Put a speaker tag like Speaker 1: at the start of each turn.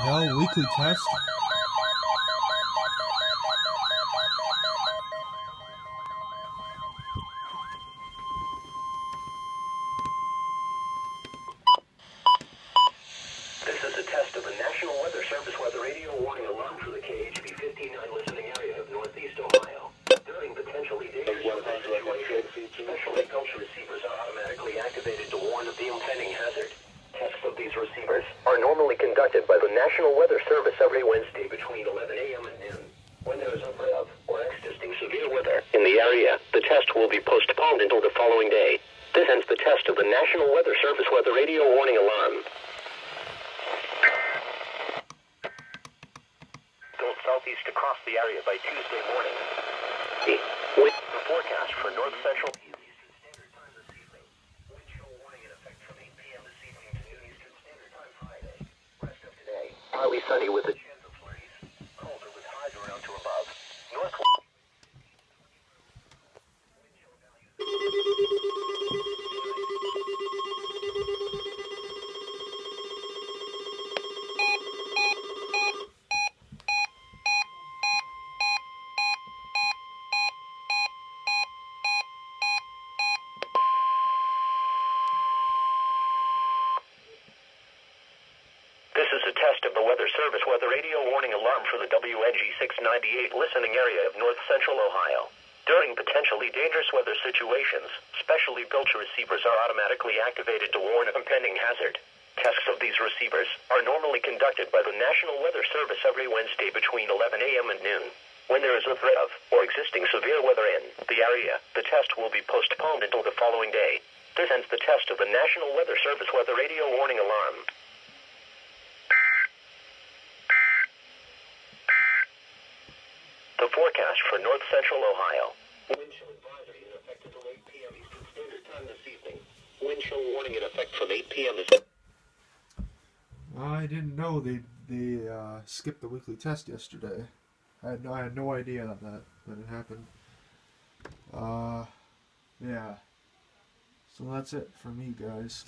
Speaker 1: hell? Weekly test?
Speaker 2: This is a test of the National Weather Service weather radio warning alarm for the KHB 59 listening area of Northeast Ohio. During potentially dangerous weather situations, specially built receivers are automatically activated to warn of the impending hazard. Tests of these receivers are normally conducted by the National Weather Service every Wednesday between 11 a.m. and noon. When there is a threat of or existing severe weather in the area, the test will be postponed until the following day. This ends the test of the National Weather Service weather radio warning alarm. Built southeast across the area by Tuesday morning. With the forecast for north central Eastern Standard Time this evening. Wind chill warning in effect from 8 p.m. this evening to noon Eastern Standard Time Friday. Rest of today, partly sunny with a chance of flurries. Colder with highs around to above. Northwest. Wind chill values. This is a test of the Weather Service weather radio warning alarm for the WNG 698 listening area of north central Ohio. During potentially dangerous weather situations, specially built receivers are automatically activated to warn of impending hazard. Tests of these receivers are normally conducted by the National Weather Service every Wednesday between 11 a.m. and noon. When there is a threat of or existing severe weather in the area, the test will be postponed until the following day. This ends the test of the National Weather Service weather radio warning alarm. The forecast for north central Ohio. Wind chill advisory in effect until 8 p.m. Eastern Standard Time this evening. Wind chill warning in effect from 8 p.m. this evening.
Speaker 1: I didn't know they skipped the weekly test yesterday. I had no idea that it happened. Yeah. So that's it for me, guys.